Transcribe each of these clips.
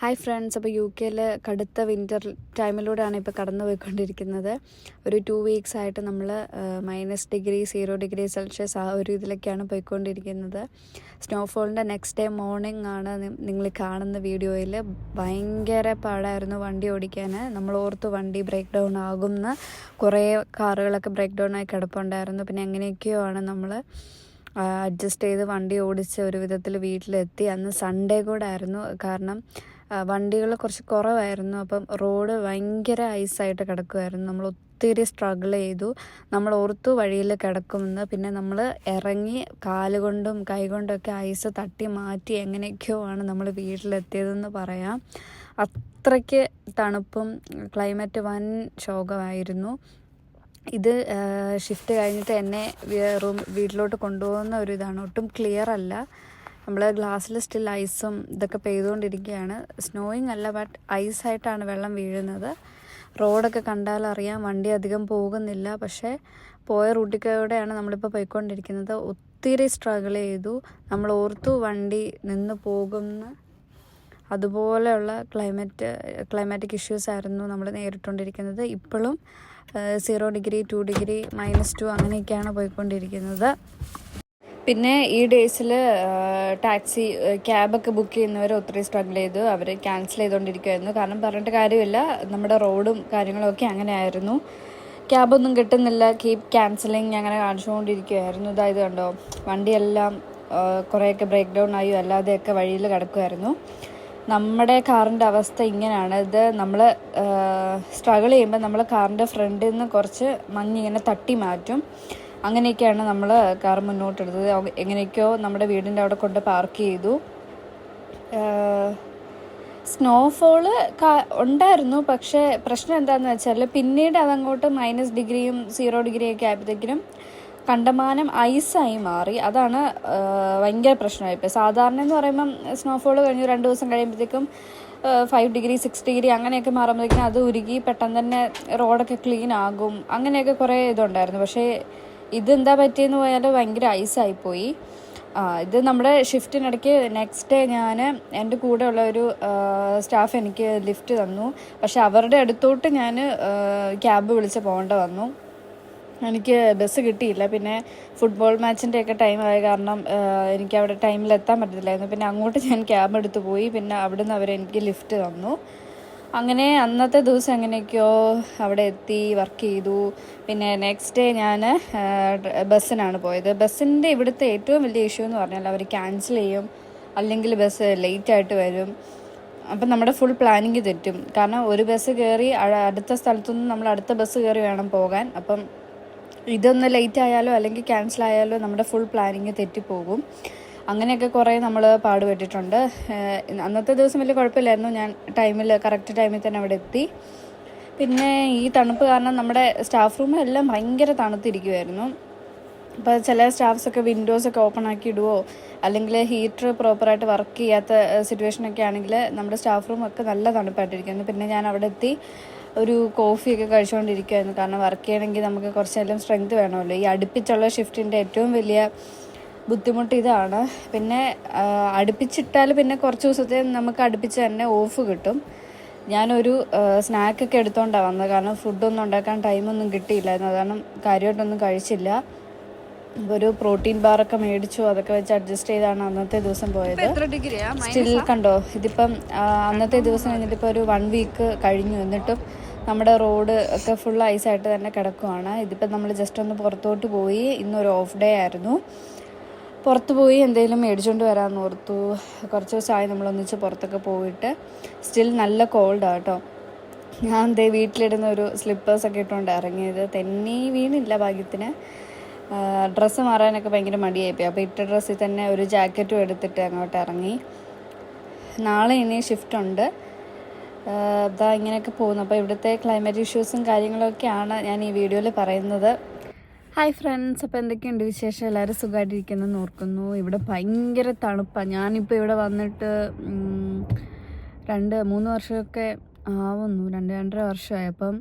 Hi friends, അപ്പോൾ U കെയിൽ കടുത്ത വിൻ്റർ ടൈമിലൂടെയാണ് ഇപ്പോൾ കടന്നു പോയിക്കൊണ്ടിരിക്കുന്നത്. ഒരു 2 വീക്സ് ആയിട്ട് നമ്മൾ -ഡിഗ്രി 0 ഡിഗ്രി സെൽഷ്യസ് ആ ഒരു ഇതിലൊക്കെയാണ് പോയിക്കൊണ്ടിരിക്കുന്നത്. സ്നോഫോളിൻ്റെ നെക്സ്റ്റ് ഡേ മോർണിംഗ് ആണ് നിങ്ങൾ കാണുന്ന വീഡിയോയിൽ. ഭയങ്കര പാടായിരുന്നു വണ്ടി ഓടിക്കാൻ. നമ്മൾ ഓർത്ത് വണ്ടി ബ്രേക്ക് ഡൗൺ ആകുമെന്ന്. കുറേ കാറുകളൊക്കെ ബ്രേക്ക് ഡൗൺ ആയി കിടപ്പുണ്ടായിരുന്നു. പിന്നെ എങ്ങനെയൊക്കെയോ ആണ് നമ്മൾ അഡ്ജസ്റ്റ് ചെയ്ത് വണ്ടി ഓടിച്ച് ഒരു വിധത്തിൽ വീട്ടിലെത്തി. അന്ന് സൺഡേ കൂടെ ആയിരുന്നു, കാരണം വണ്ടികൾ കുറച്ച് കുറവായിരുന്നു. അപ്പം റോഡ് ഭയങ്കര ഐസായിട്ട് കിടക്കുമായിരുന്നു. നമ്മൾ ഒത്തിരി സ്ട്രഗിൾ ചെയ്തു. നമ്മൾ ഓർത്തു വഴിയിൽ കിടക്കുമെന്ന്. പിന്നെ നമ്മൾ ഇറങ്ങി കാലുകൊണ്ടും കൈകൊണ്ടൊക്കെ ഐസ് തട്ടി മാറ്റി എങ്ങനെയൊക്കെയോ ആണ് നമ്മൾ വീട്ടിലെത്തിയതെന്ന് പറയാം. അത്രയ്ക്ക് തണുപ്പും ക്ലൈമറ്റ് വൻ ശോകമായിരുന്നു. ഇത് ഷിഫ്റ്റ് കഴിഞ്ഞിട്ട് എന്നെ വീട്ടിലോട്ട് കൊണ്ടുപോകുന്ന ഒരു ഇതാണ്. ഒട്ടും ക്ലിയർ അല്ല. നമ്മൾ ഗ്ലാസ്സിൽ സ്റ്റിൽ ഐസും ഇതൊക്കെ പെയ്തുകൊണ്ടിരിക്കുകയാണ്. സ്നോയിങ് അല്ല, ബട്ട് ഐസായിട്ടാണ് വെള്ളം വീഴുന്നത്. റോഡൊക്കെ കണ്ടാൽ അറിയാം വണ്ടി അധികം പോകുന്നില്ല. പക്ഷേ പോയ റൂട്ടിലൂടെയാണ് നമ്മളിപ്പോൾ പോയിക്കൊണ്ടിരിക്കുന്നത്. ഒത്തിരി സ്ട്രഗിൾ ചെയ്തു. നമ്മൾ ഓർത്തു വണ്ടി നിന്ന് പോകുമെന്ന്. അതുപോലെയുള്ള ക്ലൈമാറ്റിക് ഇഷ്യൂസ് ആയിരുന്നു നമ്മൾ നേരിട്ടുകൊണ്ടിരിക്കുന്നത്. ഇപ്പോഴും 0 ഡിഗ്രി 2 ഡിഗ്രി -2 അങ്ങനെയൊക്കെയാണ് പോയിക്കൊണ്ടിരിക്കുന്നത്. പിന്നെ ഈ ഡേയ്സിൽ ക്യാബൊക്കെ ബുക്ക് ചെയ്യുന്നവർ ഒത്തിരി സ്ട്രഗിൾ ചെയ്തു. അവർ ക്യാൻസൽ ചെയ്തുകൊണ്ടിരിക്കുമായിരുന്നു. കാരണം പറഞ്ഞിട്ട് കാര്യമില്ല, നമ്മുടെ റോഡും കാര്യങ്ങളൊക്കെ അങ്ങനെ ആയിരുന്നു. ക്യാബൊന്നും കിട്ടുന്നില്ല, കീപ് ക്യാൻസലിങ് അങ്ങനെ കാണിച്ചുകൊണ്ടിരിക്കുമായിരുന്നു. ഇതായത് കണ്ടോ, വണ്ടിയെല്ലാം കുറേയൊക്കെ ബ്രേക്ക് ഡൗൺ ആയി അല്ലാതെയൊക്കെ വഴിയിൽ കിടക്കുമായിരുന്നു. നമ്മുടെ കാറിൻ്റെ അവസ്ഥ ഇങ്ങനെയാണ്. ഇത് നമ്മൾ സ്ട്രഗിൾ ചെയ്യുമ്പോൾ നമ്മൾ കാറിൻ്റെ ഫ്രണ്ടിൽ നിന്ന് കുറച്ച് മഞ്ഞിങ്ങനെ തട്ടി മാറ്റും. അങ്ങനെയൊക്കെയാണ് നമ്മൾ കാർ മുന്നോട്ടെടുത്തത്. എങ്ങനെയൊക്കെയോ നമ്മുടെ വീടിൻ്റെ അവിടെ കൊണ്ട് പാർക്ക് ചെയ്തു. സ്നോഫോള് ഉണ്ടായിരുന്നു. പക്ഷേ പ്രശ്നം എന്താണെന്ന് വെച്ചാൽ പിന്നീട് അതങ്ങോട്ട് -ഡിഗ്രിയും 0 ഡിഗ്രിയൊക്കെ ആയപ്പോഴത്തേക്കിനും കണ്ടമാനം ഐസായി മാറി. അതാണ് ഭയങ്കര പ്രശ്നമായിപ്പോൾ. സാധാരണ എന്ന് പറയുമ്പം സ്നോഫോൾ കഴിഞ്ഞ് 2 ദിവസം കഴിയുമ്പോഴത്തേക്കും 5 ഡിഗ്രി 6 ഡിഗ്രി അങ്ങനെയൊക്കെ മാറുമ്പോഴത്തേക്കും അത് ഉരുകി പെട്ടെന്ന് തന്നെ റോഡൊക്കെ ക്ലീൻ ആകും. അങ്ങനെയൊക്കെ കുറേ ഇതുണ്ടായിരുന്നു. പക്ഷേ ഇതെന്താ പറ്റിയെന്ന് പോയാൽ ഭയങ്കര ഐസായിപ്പോയി. ഇത് നമ്മുടെ ഷിഫ്റ്റിനിടയ്ക്ക് നെക്സ്റ്റ് ഡേ എൻ്റെ കൂടെ ഉള്ള ഒരു സ്റ്റാഫ് എനിക്ക് ലിഫ്റ്റ് തന്നു. പക്ഷെ അവരുടെ അടുത്തോട്ട് ഞാൻ ക്യാബ് വിളിച്ച് പോകേണ്ട വന്നു. എനിക്ക് ബസ് കിട്ടിയില്ല. പിന്നെ ഫുട്ബോൾ മാച്ചിൻ്റെ ഒക്കെ ടൈമായ കാരണം എനിക്ക് അവിടെ ടൈമിൽ എത്താൻ പറ്റത്തില്ലായിരുന്നു. പിന്നെ അങ്ങോട്ട് ഞാൻ ക്യാബ് എടുത്ത് പോയി. പിന്നെ അവിടുന്ന് അവരെനിക്ക് ലിഫ്റ്റ് തന്നു. അങ്ങനെ അന്നത്തെ ദിവസം എങ്ങനെയൊക്കെയോ അവിടെ എത്തി, വർക്ക് ചെയ്തു. പിന്നെ നെക്സ്റ്റ് ഡേ ഞാൻ ബസ്സിനാണ് പോയത്. ബസ്സിൻ്റെ ഇവിടുത്തെ ഏറ്റവും വലിയ ഇഷ്യൂ എന്ന് പറഞ്ഞാൽ അവർ ക്യാൻസൽ ചെയ്യും, അല്ലെങ്കിൽ ബസ് ലേറ്റായിട്ട് വരും. അപ്പം നമ്മുടെ ഫുൾ പ്ലാനിങ് തെറ്റും. കാരണം ഒരു ബസ് കയറി അടുത്ത സ്ഥലത്തുനിന്ന് നമ്മൾ അടുത്ത ബസ് കയറി വേണം പോകാൻ. അപ്പം ഇതൊന്ന് ലേറ്റ് ആയാലോ അല്ലെങ്കിൽ ക്യാൻസൽ ആയാലോ നമ്മുടെ ഫുൾ പ്ലാനിങ് തെറ്റിപ്പോകും. അങ്ങനെയൊക്കെ കുറേ നമ്മൾ പാടുപെട്ടിട്ടുണ്ട്. അന്നത്തെ ദിവസം വലിയ കുഴപ്പമില്ലായിരുന്നു. ഞാൻ കറക്റ്റ് ടൈമിൽ തന്നെ അവിടെ എത്തി. പിന്നെ ഈ തണുപ്പ് കാരണം നമ്മുടെ സ്റ്റാഫ് റൂമെല്ലാം ഭയങ്കര തണുത്തിരിക്കുമായിരുന്നു. അപ്പോൾ ചില സ്റ്റാഫ്സൊക്കെ വിൻഡോസൊക്കെ ഓപ്പൺ ആക്കി ഇടുവോ, അല്ലെങ്കിൽ ഹീറ്റർ പ്രോപ്പറായിട്ട് വർക്ക് ചെയ്യാത്ത സിറ്റുവേഷനൊക്കെ ആണെങ്കിൽ നമ്മുടെ സ്റ്റാഫ് റൂമൊക്കെ നല്ല തണുപ്പായിട്ടിരിക്കുന്നു. പിന്നെ ഞാൻ അവിടെ എത്തി ഒരു കോഫിയൊക്കെ കഴിച്ചുകൊണ്ടിരിക്കുമായിരുന്നു. കാരണം വർക്ക് ചെയ്യണമെങ്കിൽ നമുക്ക് കുറച്ചെല്ലാം സ്ട്രെങ്ത് വേണമല്ലോ. ഈ അടുപ്പിച്ചുള്ള ഷിഫ്റ്റിൻ്റെ ഏറ്റവും വലിയ ബുദ്ധിമുട്ട് ഇതാണ്. പിന്നെ അടുപ്പിച്ചിട്ടാൽ പിന്നെ കുറച്ച് ദിവസത്തെ നമുക്ക് അടുപ്പിച്ച് തന്നെ ഓഫ് കിട്ടും. ഞാനൊരു സ്നാക്കൊക്കെ എടുത്തുകൊണ്ടാണ് വന്നത്. കാരണം ഫുഡൊന്നും ഉണ്ടാക്കാൻ ടൈമൊന്നും കിട്ടിയില്ലായിരുന്നു. അതാണ് കാര്യമായിട്ടൊന്നും കഴിച്ചില്ല. ഒരു പ്രോട്ടീൻ ബാറൊക്കെ മേടിച്ചു. അതൊക്കെ വെച്ച് അഡ്ജസ്റ്റ് ചെയ്താണ് അന്നത്തെ ദിവസം പോയത്. സ്റ്റിൽ കണ്ടോ, ഇതിപ്പം അന്നത്തെ ദിവസം കഴിഞ്ഞിട്ട് ഇപ്പോൾ ഒരു 1 വീക്ക് കഴിഞ്ഞു. എന്നിട്ടും നമ്മുടെ റോഡ് ഒക്കെ ഫുൾ ഐസായിട്ട് തന്നെ കിടക്കുവാണ്. ഇതിപ്പം നമ്മൾ ജസ്റ്റ് ഒന്ന് പുറത്തോട്ട് പോയി. ഇന്നൊരു ഓഫ് ഡേ ആയിരുന്നു. പുറത്ത് പോയി എന്തെങ്കിലും മേടിച്ചുകൊണ്ട് വരാമെന്ന് ഓർത്തു. കുറച്ച് ദിവസമായി നമ്മളൊന്നിച്ച് പുറത്തൊക്കെ പോയിട്ട്. സ്റ്റിൽ നല്ല കോൾഡാണ് കേട്ടോ. ഞാൻ വീട്ടിലിടുന്ന ഒരു സ്ലിപ്പേഴ്സൊക്കെ ഇട്ടുകൊണ്ട് ഇറങ്ങിയത്. തെന്നി വീണില്ല ഭാഗ്യത്തിന്. ഡ്രസ്സ് മാറാനൊക്കെ ഭയങ്കര മടിയായിപ്പോയി. അപ്പോൾ ഇട്ട ഡ്രസ്സിൽ തന്നെ ഒരു ജാക്കറ്റും എടുത്തിട്ട് അങ്ങോട്ട് ഇറങ്ങി. നാളെ ഇനി ഷിഫ്റ്റ് ഉണ്ട്. ഇതാ ഇങ്ങനെയൊക്കെ പോകുന്നു. അപ്പോൾ ഇവിടുത്തെ ക്ലൈമറ്റ് ഇഷ്യൂസും കാര്യങ്ങളൊക്കെയാണ് ഞാൻ ഈ വീഡിയോയിൽ പറയുന്നത്. ഹായ് ഫ്രണ്ട്സ്, അപ്പോൾ എന്തൊക്കെയുണ്ട് വിശേഷം? എല്ലാവരും സുഖമായിട്ടിരിക്കുന്നെന്ന് ഓർക്കുന്നു. ഇവിടെ ഭയങ്കര തണുപ്പാണ്. ഞാനിപ്പോൾ ഇവിടെ വന്നിട്ട് 2-3 വർഷമൊക്കെ ആവുന്നു. 2-2.5 വർഷമായി. അപ്പം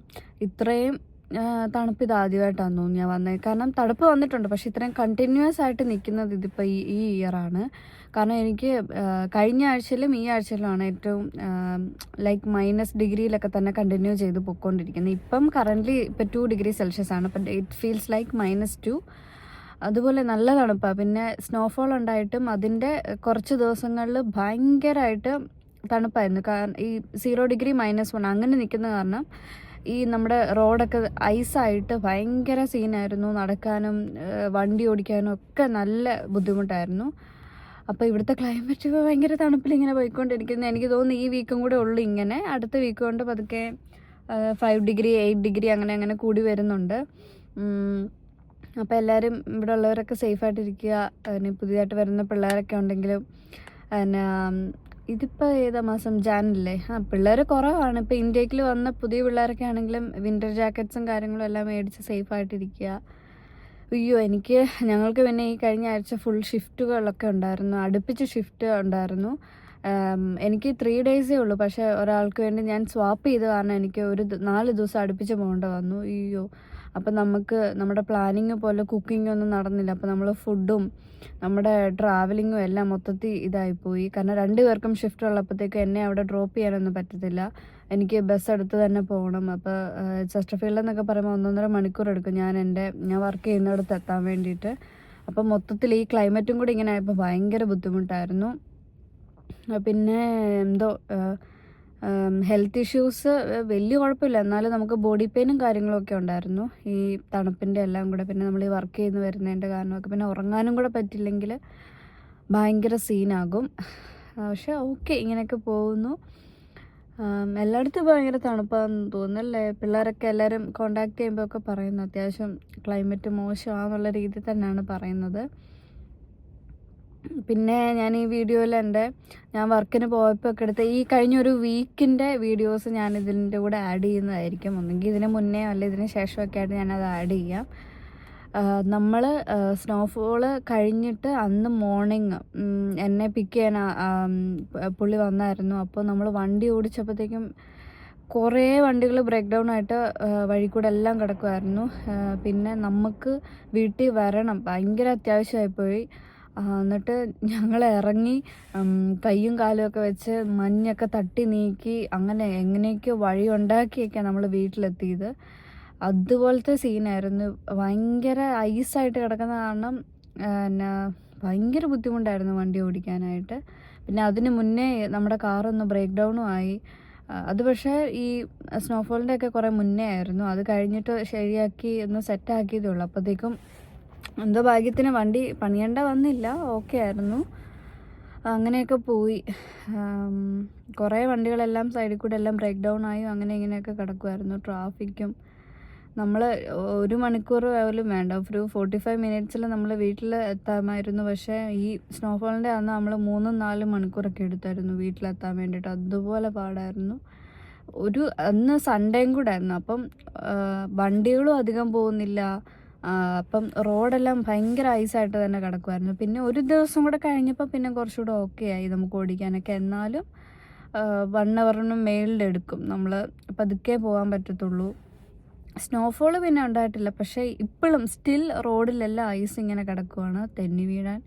ഇത്രയും തണുപ്പ് ഇത് ആദ്യമായിട്ടാണ് തോന്നുന്നു ഞാൻ വന്നത്. കാരണം തണുപ്പ് വന്നിട്ടുണ്ട്, പക്ഷെ ഇത്രയും കണ്ടിന്യൂസ് ആയിട്ട് നിൽക്കുന്നത് ഇതിപ്പോൾ ഈ ഇയറാണ്. കാരണം എനിക്ക് കഴിഞ്ഞ ആഴ്ചയിലും ഈ ആഴ്ചയിലുമാണ് ഏറ്റവും ലൈക്ക് -ഡിഗ്രിയിലൊക്കെ തന്നെ കണ്ടിന്യൂ ചെയ്ത് പൊയ്ക്കൊണ്ടിരിക്കുന്നത്. ഇപ്പം കറൻ്റ്ലി ഇപ്പോൾ 2 ഡിഗ്രി സെൽഷ്യസ് ആണ്. അപ്പം ഇറ്റ് ഫീൽസ് ലൈക്ക് -2. അതുപോലെ നല്ല തണുപ്പാണ്. പിന്നെ സ്നോഫോൾ ഉണ്ടായിട്ടും അതിൻ്റെ കുറച്ച് ദിവസങ്ങളിൽ ഭയങ്കരമായിട്ട് തണുപ്പായിരുന്നു. കാരണം ഈ 0 ഡിഗ്രി -1 അങ്ങനെ നിൽക്കുന്ന കാരണം ഈ നമ്മുടെ റോഡൊക്കെ ഐസായിട്ട് ഭയങ്കര സീനായിരുന്നു. നടക്കാനും വണ്ടി ഓടിക്കാനും ഒക്കെ നല്ല ബുദ്ധിമുട്ടായിരുന്നു. അപ്പോൾ ഇവിടുത്തെ ക്ലൈമറ്റ് ഇപ്പോൾ ഭയങ്കര തണുപ്പിലിങ്ങനെ പോയിക്കൊണ്ടിരിക്കുന്നത്. എനിക്ക് തോന്നുന്നു ഈ വീക്കും കൂടെ ഉള്ളു ഇങ്ങനെ. അടുത്ത വീക്ക് കൊണ്ട് പതുക്കെ 5 ഡിഗ്രി 8 ഡിഗ്രി അങ്ങനെ അങ്ങനെ കൂടി വരുന്നുണ്ട്. അപ്പോൾ എല്ലാവരും ഇവിടെ ഉള്ളവരൊക്കെ സേഫായിട്ടിരിക്കുക. പിന്നെ പുതിയതായിട്ട് വരുന്ന പിള്ളേരൊക്കെ ഉണ്ടെങ്കിലും പിന്നെ ഇതിപ്പോൾ ഏതാ മാസം, ജാനല്ലേ? പിള്ളേർ കുറവാണ്. ഇപ്പോൾ ഇന്ത്യയിൽ വന്ന പുതിയ പിള്ളേരൊക്കെ ആണെങ്കിലും വിൻ്റർ ജാക്കറ്റ്സും കാര്യങ്ങളും എല്ലാം മേടിച്ച് സേഫായിട്ടിരിക്കുക. അയ്യോ ഞങ്ങൾക്ക് പിന്നെ ഈ കഴിഞ്ഞ ആഴ്ച ഫുൾ ഷിഫ്റ്റുകളൊക്കെ ഉണ്ടായിരുന്നു, അടുപ്പിച്ച് ഷിഫ്റ്റ് ഉണ്ടായിരുന്നു. എനിക്ക് 3 ഡേയ്സേ ഉള്ളൂ, പക്ഷേ ഒരാൾക്ക് വേണ്ടി ഞാൻ സ്വാപ്പ് ചെയ്ത് കാരണം എനിക്ക് 4 ദിവസം അടുപ്പിച്ച് പോകേണ്ട വന്നു. അയ്യോ, അപ്പം നമ്മുടെ പ്ലാനിങ് പോലെ കുക്കിങ്ങൊന്നും നടന്നില്ല. അപ്പോൾ നമ്മൾ ഫുഡും നമ്മുടെ ട്രാവലിങ്ങും എല്ലാം മൊത്തത്തിൽ ഇതായിപ്പോയി. കാരണം 2 പേർക്കും ഷിഫ്റ്റ് ഉള്ളപ്പോഴത്തേക്ക് എന്നെ അവിടെ ഡ്രോപ്പ് ചെയ്യാനൊന്നും പറ്റത്തില്ല. എനിക്ക് ബസ് എടുത്ത് തന്നെ പോകണം. അപ്പോൾ ചെസ്റ്റർഫീൽഡ് എന്നൊക്കെ പറയുമ്പോൾ 1.5 മണിക്കൂർ എടുക്കും ഞാൻ വർക്ക് ചെയ്യുന്നിടത്ത് എത്താൻ വേണ്ടിയിട്ട്. അപ്പം മൊത്തത്തിൽ ഈ ക്ലൈമറ്റും കൂടി ഇങ്ങനെ ആയപ്പോൾ ഭയങ്കര ബുദ്ധിമുട്ടായിരുന്നു. പിന്നെ എന്തോ ഹെൽത്ത് ഇഷ്യൂസ് വലിയ കുഴപ്പമില്ല, എന്നാലും നമുക്ക് ബോഡി പെയിനും കാര്യങ്ങളൊക്കെ ഉണ്ടായിരുന്നു ഈ തണുപ്പിൻ്റെ എല്ലാം കൂടെ. പിന്നെ നമ്മൾ ഈ വർക്ക് ചെയ്ത് വരുന്നതിൻ്റെ കാരണമൊക്കെ, പിന്നെ ഉറങ്ങാനും കൂടെ പറ്റില്ലെങ്കിൽ ഭയങ്കര സീനാകും. പക്ഷെ ഓക്കെ, ഇങ്ങനെയൊക്കെ പോകുന്നു. എല്ലായിടത്തും ഭയങ്കര തണുപ്പാണെന്ന് തോന്നുന്നല്ലേ. പിള്ളേരൊക്കെ എല്ലാവരും കോണ്ടാക്ട് ചെയ്യുമ്പോൾ ഒക്കെ പറയുന്നു അത്യാവശ്യം ക്ലൈമറ്റ് മോശമാണെന്നുള്ള രീതിയിൽ തന്നെയാണ് പറയുന്നത്. പിന്നെ ഞാൻ ഈ വീഡിയോയിൽ ഞാൻ വർക്കിന് പോയപ്പോൾ ഒക്കെ എടുത്ത ഈ കഴിഞ്ഞൊരു വീക്കിൻ്റെ വീഡിയോസ് ഞാൻ ഇതിൻ്റെ കൂടെ ആഡ് ചെയ്യുന്നതായിരിക്കും. ഒന്നെങ്കിൽ ഇതിന് മുന്നേ അല്ല ഇതിന് ശേഷമൊക്കെ ആയിട്ട് ഞാനത് ആഡ് ചെയ്യാം. നമ്മൾ സ്നോഫോള് കഴിഞ്ഞിട്ട് അന്ന് മോർണിംഗ് എന്നെ പിക്ക് ചെയ്യാൻ പുള്ളി വന്നായിരുന്നു. അപ്പോൾ നമ്മൾ വണ്ടി ഓടിച്ചപ്പോഴത്തേക്കും കുറേ വണ്ടികൾ ബ്രേക്ക് ഡൗൺ ആയിട്ട് വഴി കൂടെ എല്ലാം കിടക്കുമായിരുന്നു. പിന്നെ നമുക്ക് വീട്ടിൽ വരണം, ഭയങ്കര അത്യാവശ്യമായിപ്പോയി. എന്നിട്ട് ഞങ്ങൾ ഇറങ്ങി കയ്യും കാലും ഒക്കെ വെച്ച് മഞ്ഞൊക്കെ തട്ടി നീക്കി അങ്ങനെ എങ്ങനെയൊക്കെയോ വഴി ഉണ്ടാക്കിയൊക്കെയാണ് നമ്മൾ വീട്ടിലെത്തിയത്. അതുപോലത്തെ സീനായിരുന്നു. ഭയങ്കര ഐസായിട്ട് കിടക്കുന്ന കാരണം പിന്നെ ഭയങ്കര ബുദ്ധിമുട്ടായിരുന്നു വണ്ടി ഓടിക്കാനായിട്ട്. പിന്നെ അതിന് മുന്നേ നമ്മുടെ കാറൊന്ന് ബ്രേക്ക് ഡൗണും ആയി. അത് പക്ഷേ ഈ സ്നോഫോളിൻ്റെ ഒക്കെ കുറേ മുന്നേ ആയിരുന്നു. അത് കഴിഞ്ഞിട്ട് ശരിയാക്കി ഒന്ന് സെറ്റാക്കിയതേ ഉള്ളൂ. അപ്പോഴത്തേക്കും എന്തോ ഭാഗ്യത്തിന് വണ്ടി പണിയേണ്ട വന്നില്ല, ഓക്കെ ആയിരുന്നു. അങ്ങനെയൊക്കെ പോയി. കുറേ വണ്ടികളെല്ലാം സൈഡിൽ കൂടെ എല്ലാം ബ്രേക്ക് ഡൗൺ ആയി അങ്ങനെ ഇങ്ങനെയൊക്കെ കിടക്കുമായിരുന്നു. ട്രാഫിക്കും നമ്മൾ 1 മണിക്കൂർ പോലും വേണ്ട, ഒരു 45 മിനിറ്റ്സിൽ നമ്മൾ വീട്ടിൽ എത്താമായിരുന്നു. പക്ഷേ ഈ സ്നോഫോളിൻ്റെ അന്ന് നമ്മൾ 3-4 മണിക്കൂറൊക്കെ എടുത്തായിരുന്നു വീട്ടിലെത്താൻ വേണ്ടിയിട്ട്. അതുപോലെ പാടായിരുന്നു. അന്ന് സൺഡേയും കൂടെ ആയിരുന്നു. അപ്പം വണ്ടികളും അധികം പോകുന്നില്ല. അപ്പം റോഡെല്ലാം ഭയങ്കര ഐസായിട്ട് തന്നെ കിടക്കുമായിരുന്നു. പിന്നെ ഒരു ദിവസം കൂടെ കഴിഞ്ഞപ്പോൾ പിന്നെ കുറച്ചുകൂടെ ഓക്കെ ആയി നമുക്ക് ഓടിക്കാനൊക്കെ. എന്നാലും 1 ഹവറിനും മേളിലെടുക്കും, നമ്മൾ പതുക്കെ പോകാൻ പറ്റത്തുള്ളൂ. സ്നോഫോൾ പിന്നെ ഉണ്ടായിട്ടില്ല, പക്ഷേ ഇപ്പോഴും സ്റ്റിൽ റോഡിലെല്ലാം ഐസ് ഇങ്ങനെ കിടക്കുവാണ്. തെന്നി വീഴാൻ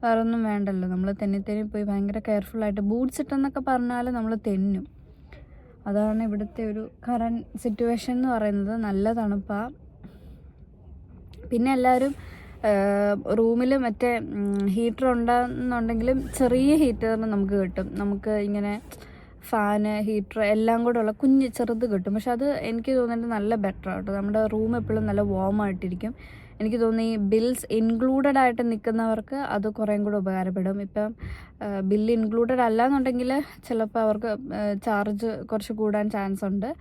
വേറെ ഒന്നും വേണ്ടല്ലോ, നമ്മൾ തെന്നി പോയി ഭയങ്കര കെയർഫുള്ളായിട്ട് ബൂട്ട്സ് ഇട്ടെന്നൊക്കെ പറഞ്ഞാൽ നമ്മൾ തെന്നും. അതാണ് ഇവിടുത്തെ ഒരു കറൻറ്റ് സിറ്റുവേഷൻ എന്ന് പറയുന്നത്. നല്ല തണുപ്പാണ്. പിന്നെ എല്ലാവരും റൂമിൽ മറ്റേ ഹീറ്റർ ഉണ്ടാകുന്നുണ്ടെങ്കിലും ചെറിയ ഹീറ്ററിന് നമുക്ക് കിട്ടും. നമുക്ക് ഇങ്ങനെ ഫാന് ഹീറ്റർ എല്ലാം കൂടെ ഉള്ള ചെറുത് കിട്ടും. പക്ഷെ അത് എനിക്ക് തോന്നുന്നത് നല്ല ബെറ്റർ ആട്ടോ. നമ്മുടെ റൂം എപ്പോഴും നല്ല വാമായിട്ടിരിക്കും. എനിക്ക് തോന്നുന്നു ഈ ബിൽസ് ഇൻക്ലൂഡഡ് ആയിട്ട് നിൽക്കുന്നവർക്ക് അത് കുറേയും കൂടെ ഉപകാരപ്പെടും. ഇപ്പം ബില്ല് ഇൻക്ലൂഡഡ് അല്ല എന്നുണ്ടെങ്കിൽ ചിലപ്പോൾ അവർക്ക് ചാർജ് കുറച്ച് കൂടാൻ ചാൻസ് ഉണ്ട്.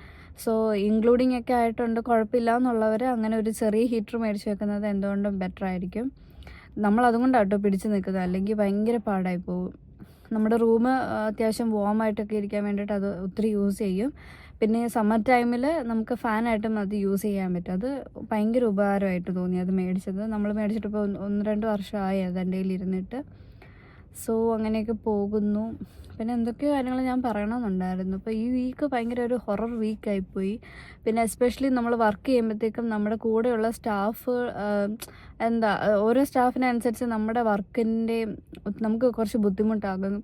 സോ ഇൻക്ലൂഡിങ് ഒക്കെ ആയിട്ടുണ്ട്, കുഴപ്പമില്ല എന്നുള്ളവർ അങ്ങനെ ഒരു ചെറിയ ഹീറ്റർ മേടിച്ച് വെക്കുന്നത് എന്തുകൊണ്ടും ബെറ്റർ ആയിരിക്കും. നമ്മൾ അതുകൊണ്ടാണ് കേട്ടോ പിടിച്ച് നിൽക്കുന്നത്, അല്ലെങ്കിൽ ഭയങ്കര പാടായി പോകും. നമ്മുടെ റൂം അത്യാവശ്യം വാമായിട്ടൊക്കെ ഇരിക്കാൻ വേണ്ടിയിട്ട് അത് ഒത്തിരി യൂസ് ചെയ്യും. പിന്നെ സമ്മർ ടൈമിൽ നമുക്ക് ഫാനായിട്ടും അത് യൂസ് ചെയ്യാൻ പറ്റും. അത് ഭയങ്കര ഉപകാരമായിട്ട് തോന്നി അത് മേടിച്ചത്. നമ്മൾ മേടിച്ചിട്ട് ഇപ്പോൾ 1-2 വർഷമായി അത് എൻ്റെ കയ്യിൽ ഇരുന്നിട്ട്. സോ അങ്ങനെയൊക്കെ പോകുന്നു. പിന്നെ എന്തൊക്കെയോ കാര്യങ്ങൾ ഞാൻ പറയണമെന്നുണ്ടായിരുന്നു. അപ്പോൾ ഈ വീക്ക് ഭയങ്കര ഒരു ഹൊറർ വീക്കായിപ്പോയി. പിന്നെ എസ്പെഷ്യലി നമ്മൾ വർക്ക് ചെയ്യുമ്പോഴത്തേക്കും നമ്മുടെ കൂടെയുള്ള സ്റ്റാഫ് ഓരോ സ്റ്റാഫിനനുസരിച്ച് നമ്മുടെ വർക്കിൻ്റെ നമുക്ക് കുറച്ച് ബുദ്ധിമുട്ടാകും.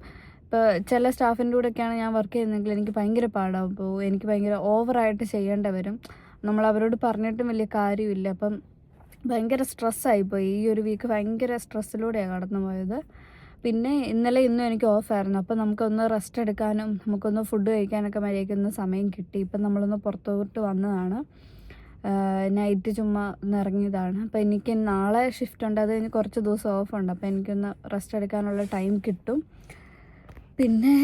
ഇപ്പോൾ ചില സ്റ്റാഫിൻ്റെ കൂടെയൊക്കെയാണ് ഞാൻ വർക്ക് ചെയ്യുന്നതെങ്കിൽ എനിക്ക് ഭയങ്കര പാടാവും. അപ്പോൾ എനിക്ക് ഭയങ്കര ഓവറായിട്ട് ചെയ്യേണ്ടി വരും. നമ്മൾ അവരോട് പറഞ്ഞിട്ടും വലിയ കാര്യമില്ല. അപ്പം ഭയങ്കര സ്ട്രെസ്സായിപ്പോയി. ഈ ഒരു വീക്ക് ഭയങ്കര സ്ട്രെസ്സിലൂടെയാണ് കടന്നു പോയത്. പിന്നെ ഇന്നലെ ഇന്നും എനിക്ക് ഓഫായിരുന്നു. അപ്പോൾ നമുക്കൊന്ന് റെസ്റ്റ് എടുക്കാനും നമുക്കൊന്ന് ഫുഡ് കഴിക്കാനൊക്കെ മര്യാദയ്ക്കൊന്ന് സമയം കിട്ടി. ഇപ്പം നമ്മളൊന്ന് പുറത്തോട്ട് വന്നതാണ്. നൈറ്റ് ചുമ്മാ ഒന്ന് ഇറങ്ങിയതാണ്. അപ്പോൾ എനിക്ക് നാളെ ഷിഫ്റ്റ് ഉണ്ട്. അത് കഴിഞ്ഞ് കുറച്ച് ദിവസം ഓഫുണ്ട്. അപ്പോൾ എനിക്കൊന്ന് റെസ്റ്റ് എടുക്കാനുള്ള ടൈം കിട്ടും. പിന്നെ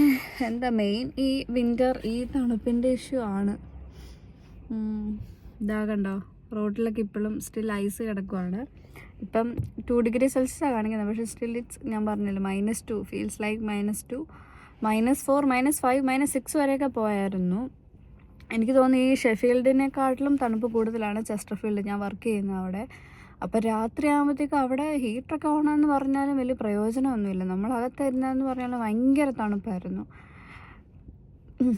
മെയിൻ ഈ വിൻ്റർ ഈ തണുപ്പിൻ്റെ ഇഷ്യൂ ആണ്. ഇതാ കണ്ടോ, റോഡിലൊക്കെ ഇപ്പോഴും സ്റ്റിൽ ഐസ് കിടക്കുവാണ്. ഇപ്പം 2 ഡിഗ്രി സെൽഷ്യസാണ് കാണിക്കുന്നത്. പക്ഷേ സ്റ്റിൽ ഞാൻ പറഞ്ഞില്ല -2 ഫീൽസ് ലൈക്ക് -2, -4, -5, -6 വരെയൊക്കെ പോയായിരുന്നു. എനിക്ക് തോന്നുന്നു ഈ ഷെഫീൽഡിനെക്കാട്ടിലും തണുപ്പ് കൂടുതലാണ് ചെസ്റ്റർഫീൽഡ്, ഞാൻ വർക്ക് ചെയ്യുന്നത് അവിടെ. അപ്പോൾ രാത്രി ആകുമ്പോഴത്തേക്കും അവിടെ ഹീറ്ററൊക്കെ ഓണമെന്ന് പറഞ്ഞാലും വലിയ പ്രയോജനമൊന്നുമില്ല. നമ്മളകത്തായിരുന്നതെന്ന് പറഞ്ഞാലും ഭയങ്കര തണുപ്പായിരുന്നു.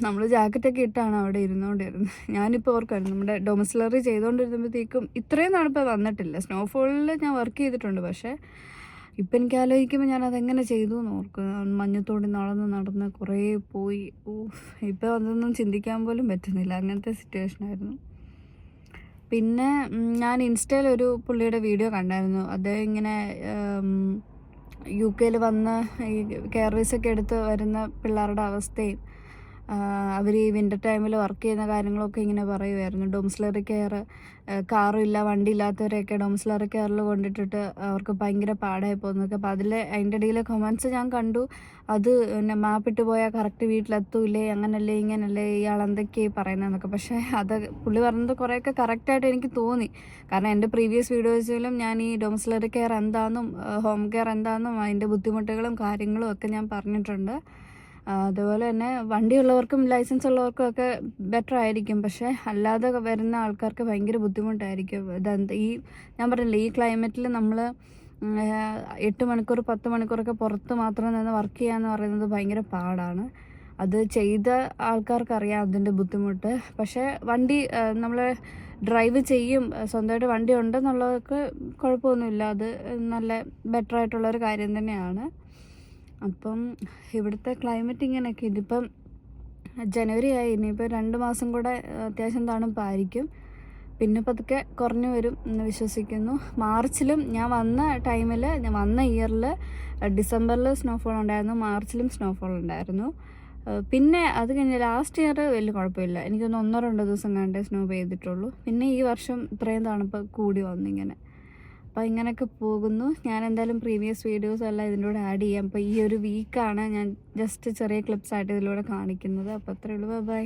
നമ്മൾ ജാക്കറ്റൊക്കെ ഇട്ടാണ് അവിടെ ഇരുന്നുകൊണ്ടിരുന്നത്. ഞാനിപ്പോൾ ഓർക്കായിരുന്നു നമ്മുടെ ഡൊമിസിലറി ചെയ്തുകൊണ്ടിരുന്നപ്പോഴത്തേക്കും ഇത്രയും തണുപ്പ് വന്നിട്ടില്ല. സ്നോഫോളിൽ ഞാൻ വർക്ക് ചെയ്തിട്ടുണ്ട്. പക്ഷേ ഇപ്പം എനിക്ക് ആലോചിക്കുമ്പോൾ ഞാൻ അതെങ്ങനെ ചെയ്തു എന്ന് ഓർക്കുക. മഞ്ഞത്തോടി നടന്ന് കുറേ പോയി. ഇപ്പോൾ അതൊന്നും ചിന്തിക്കാൻ പോലും പറ്റുന്നില്ല. അങ്ങനത്തെ സിറ്റുവേഷനായിരുന്നു. പിന്നെ ഞാൻ ഇൻസ്റ്റയിൽ ഒരു പുള്ളിയുടെ വീഡിയോ കണ്ടായിരുന്നു. അദ്ദേഹം ഇങ്ങനെ UK വന്ന് ഈ കെയർ വിസയൊക്കെ എടുത്ത് വരുന്ന പിള്ളേരുടെ അവസ്ഥയും അവർ ഈ വിൻ്റർ ടൈമിൽ വർക്ക് ചെയ്യുന്ന കാര്യങ്ങളൊക്കെ ഇങ്ങനെ പറയുമായിരുന്നു. ഡൊമിസിലറി കെയർ, കാറുമില്ല വണ്ടി ഇല്ലാത്തവരെയൊക്കെ ഡൊമിസിലറി കെയറിൽ കൊണ്ടിട്ടിട്ട് അവർക്ക് ഭയങ്കര പാടായി പോകുന്നതൊക്കെ. അപ്പോൾ അതിൻ്റെ ഇടയിൽ കമൻസ് ഞാൻ കണ്ടു. അത് പിന്നെ മാപ്പിട്ട് പോയാൽ കറക്റ്റ് വീട്ടിലെത്തൂലേ, അങ്ങനല്ലേ ഇങ്ങനല്ലേ, ഇയാൾ എന്തൊക്കെയായി പറയുന്നതെന്നൊക്കെ. പക്ഷേ അത് പുള്ളി പറഞ്ഞത് കുറേയൊക്കെ കറക്റ്റായിട്ട് എനിക്ക് തോന്നി. കാരണം എൻ്റെ പ്രീവിയസ് വീഡിയോസിലും ഞാൻ ഈ ഡൊമിസിലറി കെയർ എന്താണെന്നും ഹോം കെയർ എന്താണെന്നും അതിൻ്റെ ബുദ്ധിമുട്ടുകളും കാര്യങ്ങളും ഒക്കെ ഞാൻ പറഞ്ഞിട്ടുണ്ട്. അതുപോലെ തന്നെ വണ്ടിയുള്ളവർക്കും ലൈസൻസ് ഉള്ളവർക്കും ഒക്കെ ബെറ്റർ ആയിരിക്കും. പക്ഷേ അല്ലാതെ വരുന്ന ആൾക്കാർക്ക് ഭയങ്കര ബുദ്ധിമുട്ടായിരിക്കും. ഞാൻ പറഞ്ഞില്ലേ, ഈ ക്ലൈമറ്റിൽ നമ്മൾ 8 മണിക്കൂർ 10 മണിക്കൂറൊക്കെ പുറത്ത് മാത്രം നിന്ന് വർക്ക് ചെയ്യാന്ന് പറയുന്നത് ഭയങ്കര പാടാണ്. അത് ചെയ്ത ആൾക്കാർക്കറിയാം അതിൻ്റെ ബുദ്ധിമുട്ട്. പക്ഷേ വണ്ടി നമ്മൾ ഡ്രൈവ് ചെയ്യും, സ്വന്തമായിട്ട് വണ്ടി ഉണ്ടെന്നുള്ളവർക്ക് കുഴപ്പമൊന്നുമില്ല. അത് നല്ല ബെറ്റർ ആയിട്ടുള്ളൊരു കാര്യം തന്നെയാണ്. അപ്പം ഇവിടുത്തെ ക്ലൈമറ്റ് ഇങ്ങനെയൊക്കെ. ഇതിപ്പം ജനുവരി ആയി, ഇനിയിപ്പോൾ 2 മാസം കൂടെ അത്യാവശ്യം തണുപ്പായിരിക്കും. പിന്നെ പതുക്കെ കുറഞ്ഞു വരും എന്ന് വിശ്വസിക്കുന്നു. മാർച്ചിലും ഞാൻ വന്ന ഇയറിൽ ഡിസംബറിൽ സ്നോഫോൾ ഉണ്ടായിരുന്നു, മാർച്ചിലും സ്നോഫോൾ ഉണ്ടായിരുന്നു. പിന്നെ അത് കഴിഞ്ഞ് ലാസ്റ്റ് ഇയർ വലിയ കുഴപ്പമില്ല. എനിക്കൊന്ന് 1-2 ദിവസം കണ്ടേ സ്നോ പെയ്തിട്ടുള്ളൂ. പിന്നെ ഈ വർഷം ഇത്രയും തണുപ്പ് കൂടി വന്നിങ്ങനെ. അപ്പോൾ ഇങ്ങനെയൊക്കെ പോകുന്നു. ഞാൻ എന്തായാലും പ്രീവിയസ് വീഡിയോസ് എല്ലാം ഇതിൻ്റെ കൂടെ ആഡ് ചെയ്യാം. അപ്പോൾ ഈ ഒരു വീക്കാണ് ഞാൻ ജസ്റ്റ് ചെറിയ ക്ലിപ്സായിട്ട് ഇതിലൂടെ കാണിക്കുന്നത്. അപ്പോൾ അത്രയേ ഉള്ളൂ. ബൈ.